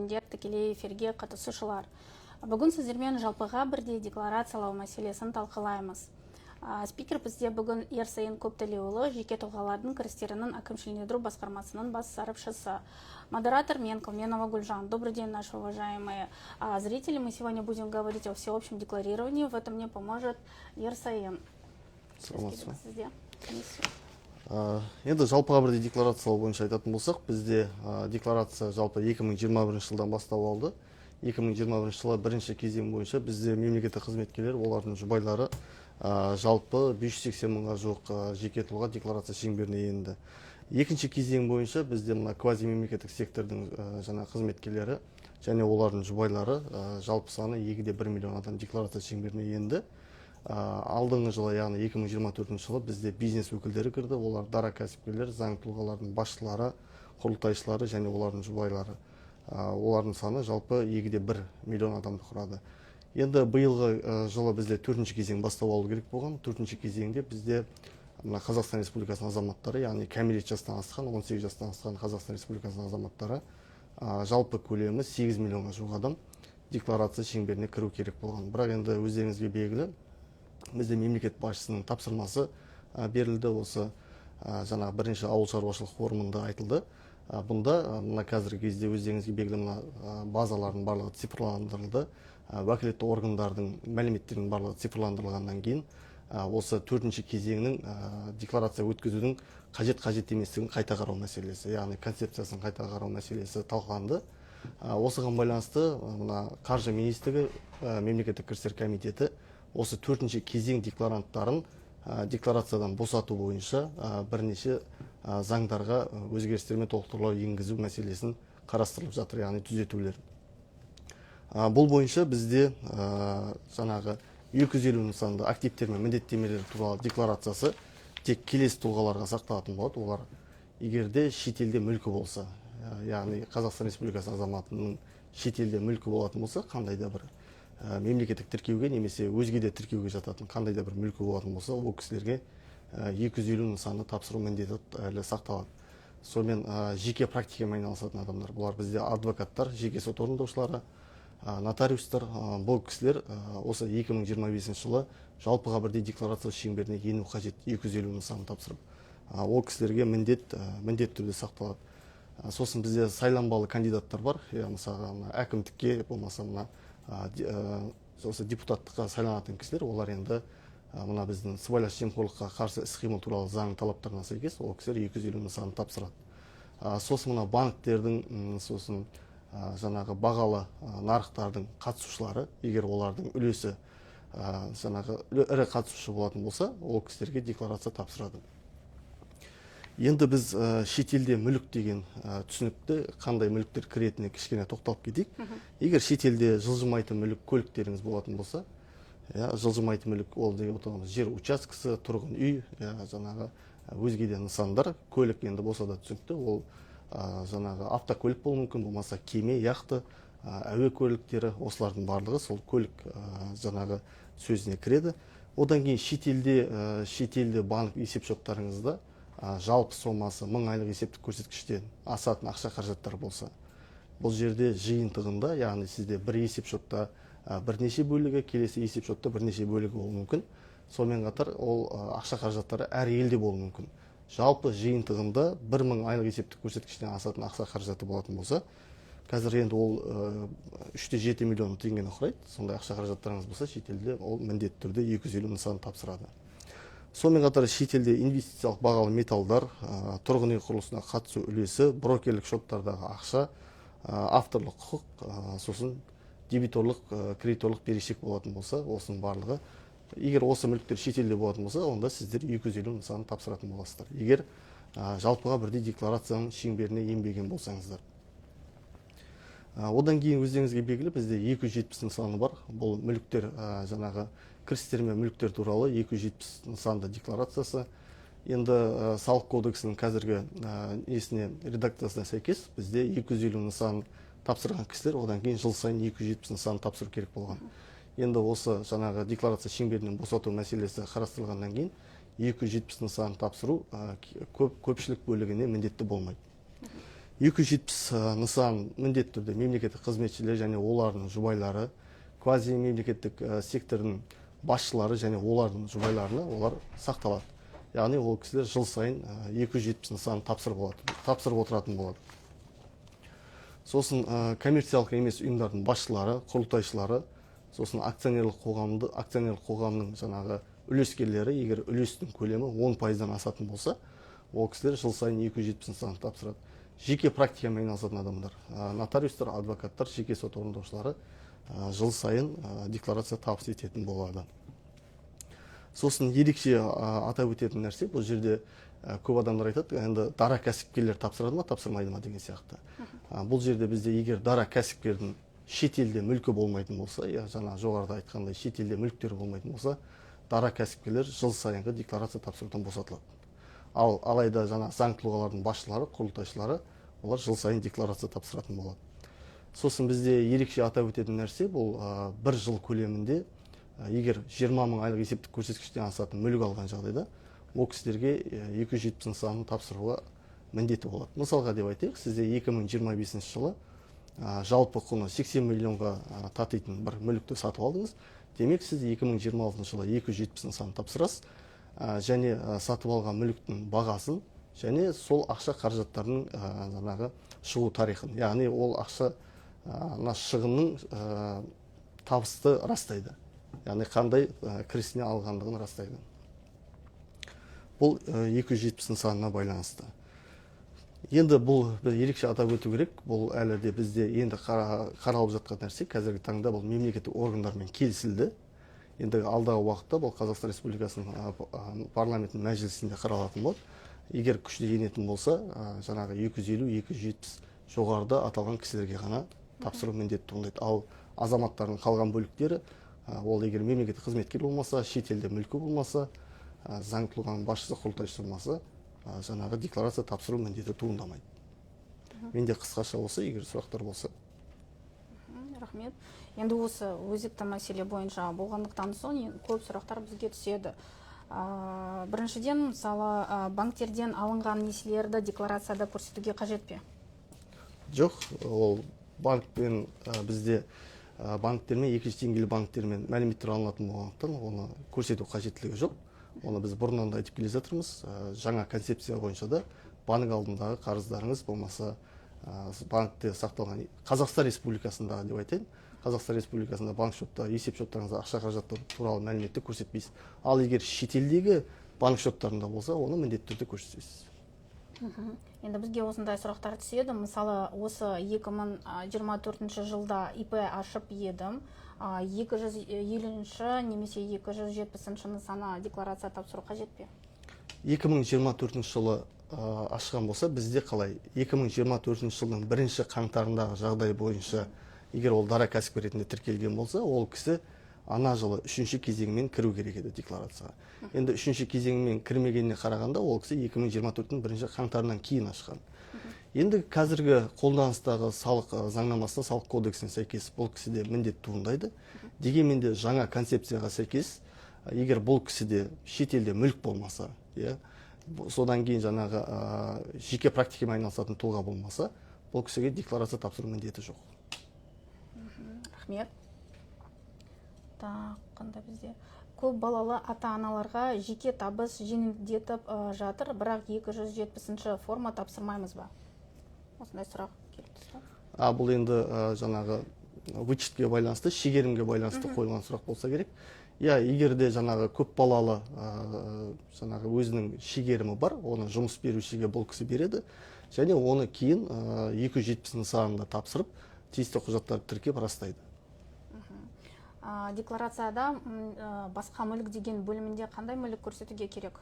Тікелей эфирге қатысушылар. Бүгін сіздермен жалпыға бірдей декларациялау мәселесін талқылаймыз. Спикер бізде бүгін Ерсайын Көптілеуұлы жеке тұлғалардың кірістерінің әкімшілендіру басқармасының бас сарапшысы. Модератор мен Калменова Гульжан. Добрый день, наши уважаемые зрители. Мы сегодня будем говорить о всеобщем декларировании. В этом мне поможет Ерсайын. Енді жалпыға бірдей декларациялау бойынша айтатын болсақ, бізде декларация жалпы 2021 жылдан бастап алды. 2021 жылы бірінші кезең бойынша бізде мемлекеттік қызметкерлер, олардың жұбайлары жалпы 580 мыңға жуық жеке тұлға декларация шеңберіне енді. Екінші кезең бойынша бізде мына квази мемлекеттік сектордың жаңа қызметкерлері және олардың жұбайлары жалпы саны 2,1 миллион адам декларация шеңберіне енді. Алдыңғы жылы, яғни 2024 жылы бізде бизнес өкілдері кірді. Олар дара кәсіпкерлер, заң тұлғалардың басшылары, құрылтайшылары және олардың жұбайлары. Олардың саны жалпы 2,1 миллион адамды құрады. Енді биылғы жылы бізде 4-ші кезең бастап алу керек болған. 4-ші кезеңде бізде Қазақстан Республикасының азаматтары, яғни кәмелет жастан асқан, 18 жастан асқан Қазақстан Республикасының азаматтары жалпы көлемі 8 миллионға жуық адам декларация шеңберіне кіру керек болған. Бірақ енді өздеріңізге белгілі, бізде мемлекет басшысының тапсырмасы берілді. Осы жаңа бірінші ауыл шаруашылық форумында айтылды. Бұнда мына қазіргі кезде өздеріңізге белгілі мына базалардың барлығы цифрландырылды. Уәкілетті органдардың мәліметтерінің барлығы цифрландырылғаннан кейін осы 4-ші кезеңнің декларация өткізудің қажет еместігін қайта қарау мәселесі, яғни концепциясын қайта қарау мәселесі талқыланды. Осыған байланысты мына Қаржы министрлігі, мемлекеттік кірістер комитеті осы 4-ші кезең декларанттарын декларациядан босату бойынша бірнеше заңдарға өзгерістер мен толықтырулар енгізу мәселесін қарастырылып жатыр, яғни түзетулер. Бұл бойынша бізде жаңағы 250 нысанды активтер мен міндеттемелер туралы декларациясы тек келесі тұлғаларға сақталатын болады. Олар егерде шетелде мүлкі болса, яғни Қазақстан Республикасы азаматының шетелде мүлкі болатын болса, қандай да бір мемлекеттік тіркеуге немесе өзге де тіркеуге жататын қандай да бір мүлкі болатын болса, ол кісілерге 250 нысанды тапсыру міндеті әлі сақталады. Сонымен жеке практикамен айналысатын адамдар, бұлар бізде адвокаттар, жеке сот орындаушылары, нотариустар, бұл кісілер осы 2025 жылы жалпыға бірдей декларация шеңберіне ену қажет 250 нысанды тапсырып. Ол кісілерге міндет түрде сақталады. Сосын бізде сайланбалы кандидаттар бар, мысалы әкімдікке, болмаса мына осы депутаттыққа сайланатын кісілер, олар енді мына біздің сыбайлас жемқорлыққа қарсы іс-қимыл туралы заң талаптарына сәйкес ол кісілер 250 нысанды тапсырады. Сосын мына банктердің, сосын жаңағы бағалы нарықтардың қатысушылары, егер олардың үлесі жаңағы ірі қатысушы болатын болса, ол кісілерге декларация тапсырады. Енді біз шетелде мүлік деген түсінікті, қандай мүліктер кіретіне кішкене тоқталып кетейік. Егер шетелде жылжымайтын мүлік көліктеріңіз болатын болса, жылжымайтын мүлік ол деген отырғанымыз жер учаскесі, тұрғын үй, жаңағы өзге де нысандар, көлік енді болса да түсінікті, ол жаңағы автокөлік болуы мүмкін, болмаса кеме, яхты, әуе көліктері, осылардың барлығы сол көлік жаңағы сөзіне кіреді. Одан кейін шетелде банк есепшоттарыңызда жалпы сомасы 1000 айлық есептік көрсеткіштен асатын ақша қаражаттар болса, бұл жерде жиынтығында, яғни сізде бір есепшотта бірнеше бөлігі, келесі есепшотта бірнеше бөлігі болуы мүмкін. Сонымен қатар ол ақша қаражаттары әр елде болуы мүмкін. Жалпы жиынтығында 1000 айлық есептік көрсеткіштен асатын ақша қаражаты болатын болса, қазір енді ол 3,7 миллион теңгені құрайды. Сондай ақша қаражаттарыңыз болса, шетелде ол міндетті түрде 250 нысанды тапсырады. Сонымен қатар шетелде инвестициялық бағалы металдар, тұрғын үй құрылысына қатысу үлесі, брокерлік шоттардағы ақша, авторлық құқық, сосын дебиторлық, кредиторлық берешек болатын болса, осының барлығы. Егер осы мүліктер шетелде болатын болса, онда сіздер 250 нысанды тапсыратын боласыздар. Егер жалпыға бірдей декларацияның шеңберіне енбеген болсаңыздар. Одан кейін өздеріңізге белгілі, бізде 270 нысаны бар. Бұл мүліктер жаңағы кірістер мен мүліктер туралы 270 нысанды декларациясы. Енді салық кодексінің қазіргі редакциясына сәйкес бізде 250 нысан тапсырған кісілер, одан кейін жыл сайын 270 нысан тапсыру керек болған. Енді осы жаңағы декларация шеңберінен босату мәселесі қарастырылғаннан кейін 270 нысан тапсыру көпшілік бөлігіне міндетті болмайды. 270 нысан міндетті түрде мемлекеттік қызметшілер және олардың жұбайлары, квази мемлекеттік сектордың басшылары және олардың жұбайларына олар сақталады. Яғни ол кісілер жыл сайын 270 нысан тапсырып отыратын болады. Сосын коммерциялық емес ұйымдардың басшылары, құрылтайшылары, сосын акционерлік қоғамның жаңағы үлескерлері, егер үлестің көлемі 10%-дан асатын болса, ол кісілер жыл сайын 270 нысан тапсырады. Жеке практикамен айналысатын адамдар, нотариустар, адвокаттар, жеке сот орындаушылары жыл сайын декларация табыс ететін болады. Сосын ерекше атап өтетін нәрсе, бұл жерде көп адамдар айтады, енді дара кәсіпкерлер тапсырады ма, тапсырмайды ма деген сияқты. Бұл жерде бізде егер дара кәсіпкердің шетелде мүлкі болмайтын болса, жаңа жоғарыда айтқандай шетелде мүліктері болмайтын болса, дара кәсіпкерлер жыл сайынғы декларация тапсырудан босатылады. Алайда жаңа заң тұлғалардың басшылары, құрылтайшылары, олар жыл сайын декларация тапсыратын болады. Сосын бізде ерекше атап өтетін нәрсе, бұл бір жыл көлемінде егер 20 мың айлық есептік көрсеткіштен асатын мүлік алған жағдайда, ол кісілерге 270 нысанын тапсыруға міндеті болады. Мысалға деп айтайық, сізде 2025 жылы жалпы құны 80 миллионға татитын бір мүлікті сатып алдыңыз. Демек, сіз 2026 жылы 270 нысанын тапсырасыз, және сатып алған мүліктің бағасын және сол ақша қаражаттарының жаңағы шығу тарихын, яғни ол ақша шығынның табысты растайды, яғни қандай кірісіне алғандығын растайды. Бұл 270 нысанына байланысты. Енді бұл ерекше атап өту керек, бұл әлі де бізде енді қаралып жатқан нәрсе, қазіргі таңда бұл мемлекеттік органдармен келісілді. Енді алдағы уақытта бұл Қазақстан Республикасының парламентінің мәжілісінде қаралатын болады. Егер күшіне енетін болса, жаңағы 250-270 жоғарыда аталған кісілерге ғана тапсыру міндеті туындайды. Ал азаматтардың қалған бөліктері, ол егер мемлекеттік қызметкер болмаса, шетелде мүлкі болмаса, заң тұлғаның басшысы, құрылтайшысы болмаса, жаңағы декларация тапсыру міндеті туындамайды. Менде қысқаша осы, егер сұрақтар болса. Рахмет. Енді осы өзекті мәселе бойынша болғандықтан соң көп сұрақтар бізге түседі. Біріншіден, мысалы, банктерден алынған несиелерді декларацияда көрсетуге қажет пе? Жоқ, ол банкпен бізде банктермен, екінші деңгейлі банктермен мәліметтер алынатын болғандықтан оны көрсету қажеттілігі жоқ. Оны біз бұрыннан да айтып келе жатырмыз. Жаңа концепция бойынша да банк алдындағы қарыздарыңыз болмаса банкте сақталған Қазақстан Республикасындағы деп айтайын, Қазақстан Республикасында банк шотта, есеп шоттарыңызда ақша қаражаттары туралы мәліметті көрсетпейсіз. Ал егер шетелдегі банк шоттарында болса, оны міндетті түрде көрсетесіз. Енді бізге осындай сұрақтар түседі. Мысалы, осы 2024 жылда ИП ашып едім. 250 немесе 270 нысана декларация тапсыру қажет пе? 2024 жылы ашқан болса, бізде қалай? 2024 жылдың бірінші қаңтарындағы жағдай бойынша егер ол дара кәсіпкер ретінде тіркелген болса, ол кісі ана жылы үшінші кезеңмен кіру керек еді декларацияға. Енді үшінші кезеңмен кірмегеніне қарағанда, ол кісі 2024-дің бірінші қаңтарынан кейін ашқан. Енді қазіргі қолданыстағы салық заңнамасына, салық кодексіне сәйкес бұл кісіде міндет туындайды. Дегенмен де жаңа концепцияға сәйкес, егер бұл кісіде шетелде мүлік болмаса, содан кейін жаңағы жеке практикамен айналысатын тұлға болмаса, бұл кісіге декларация тапсыру міндеті жоқ. Рахмет. Қандай бізде? Көп балалы ата-аналарға жеке табыс жеңілдетіп жатыр, бірақ 270 форма тапсырмаймыз ба? Осындай сұрақ келіп түсті. Бұл енді жаңағы вычетке байланысты, шегерімге байланысты қойылған сұрақ болса керек. Егер де жаңағы көп балалы жаңағы өзінің шегерімі бар, оны жұмыс берушіге бұл кісі береді, және оны кейін 270 нысанында тапсырып, тиісті құжаттарды тіркеп растайды. Декларацияда басқа мүлік деген бөлімінде қандай мүлік көрсетуге керек?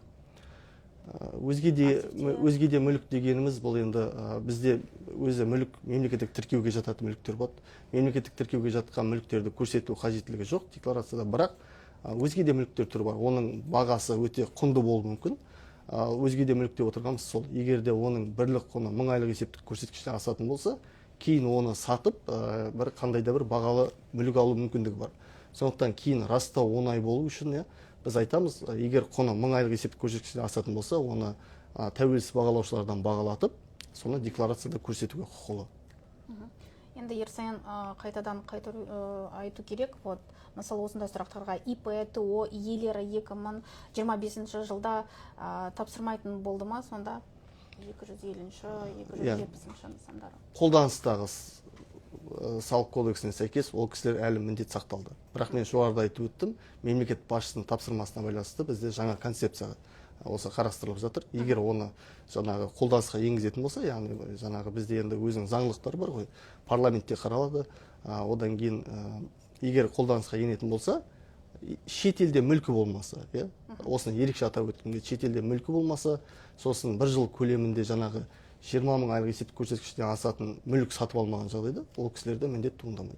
Өзге де мүлік дегеніміз бұл енді бізде өзі мүлік мемлекеттік тіркеуге жататын мүліктер болады. Мемлекеттік тіркеуге жатқан мүліктерді көрсету қажеттілігі жоқ декларацияда, бірақ өзге де мүліктер түрі бар. Оның бағасы өте құнды болуы мүмкін. Өзге де мүлік деп отырғанымыз сол. Егер де оның бірлік құны 1000 айлық есептік көрсеткіштен асатын болса, кейін оны сатып, бір қандай да бір бағалы мүлік алу мүмкіндігі бар. Сондықтан кейін растау оңай болу үшін, біз айтамыз, егер құны 1000 айлық есептік көрсеткіштен асатын болса, оны тәуелсіз бағалаушылардан бағалатып, соны декларацияда көрсетуге құқылы. Енді ерсайын қайтадан айту керек, вот мысалы осындай сұрақтарға ИП, ТО иелері 2025 жылда тапсырмайтын болды ма сонда 250-270 нысандары? Қолданыстағы салық кодексіне сәйкес ол кісілер әлі міндет сақталды. Бірақ мен жоғарыда айтып өттім, мемлекет басшысының тапсырмасына байланысты бізде жаңа концепция осы қарастырылып жатыр. Егер оны жаңағы қолданысқа енгізетін болса, яғни жаңағы бізде енді өзінің заңдылықтары бар ғой, парламентте қаралады. Одан кейін егер қолданысқа енетін болса, шетелде мүлкі болмаса, осыны ерекше атап өткенде, шетелде мүлкі болмаса, сосын бір жыл көлемінде жаңағы 20 мың айлық есептік көрсеткіштен асатын мүлік сатып алмаған жағдайда ол кісілерде міндет туындамайды.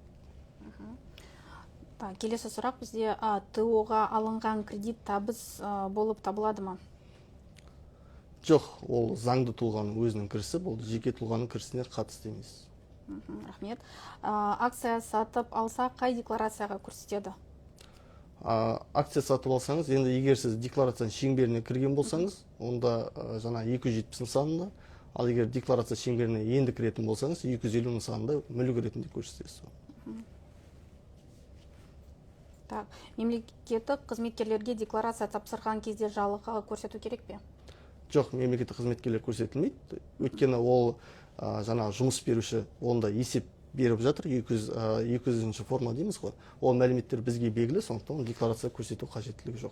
Келесі сұрақ бізде ТО-ға алынған кредит табыс болып табылады ма? Жоқ, ол заңды тұлғаның өзінің кірісі, бұл жеке тұлғаның кірісіне қатысты емес. Рахмет. Акция сатып алса қай декларацияға көрсетеді? Акция сатып алсаңыз, енді егер сіз декларацияның шеңберіне кірген болсаңыз, онда жаңа 270 нысанында, ал егер декларация шеңберіне енді кіретін болсаңыз, 250 нысанында мүлік ретінде көрсетесіз. Мемлекеттік қызметкерлерге декларация тапсырған кезде жалақы көрсету керек пе? Жоқ, мемлекеттік қызметкерлер көрсетілмейді. Өйткені ол жаңа жұмыс беруші онда есеп беріп жатыр, 200-ші форма дейміз ғой. Ол мәліметтер бізге белгілі, сондықтан декларация көрсету қажеттілігі жоқ.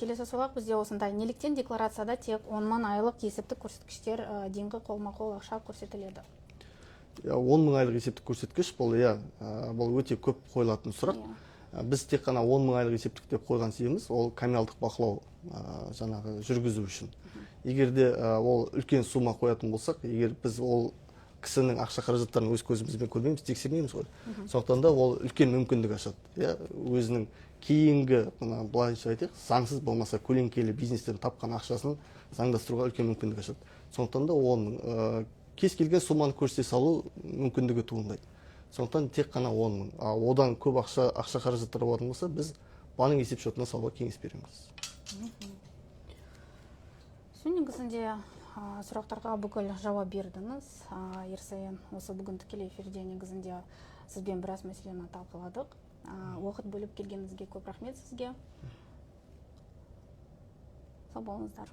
Келесі сұрақ бізде осындай. Неліктен декларацияда тек 10 мың айлық есептік көрсеткіштер дейінгі қолма-қол ақша көрсетіледі? 10 мың айлық есептік көрсеткіш бұл өте көп қойылатын сұрақ. Біз тек қана 10 мың айлық есептік деп қойған себебіміз ол коммуналдық бақылау жаңағы жүргізу үшін. Егерде ол үлкен сума қоятын болсақ, егер біз ол кісінің ақша қаражаттарын өз көзімізбен көрмейміз, тексермейміз ғой. Сондықтан да ол үлкен мүмкіндік ашады. Өзінің кейінгі, былайша айтайық, заңсыз болмаса көлеңкелі бизнестен тапқан ақшасын заңдастыруға үлкен мүмкіндік ашады. Сондықтан да оның кез келген суманы көрсете салу мүмкіндігі туындайды. Сондықтан тек қана 10 мың. Одан көп ақша қаражаттар болатын болса, біз банк есеп шотына салуға кеңес береміз. Негізінде сұрақтарға бүкіл жауап бердіңіз. Ерсайын, осы бүгін тікелей эфирде негізінде сізбен біраз мәселені талқыладық. Уақыт бөліп келгеніңізге көп рахмет сізге. Сау болыңыздар.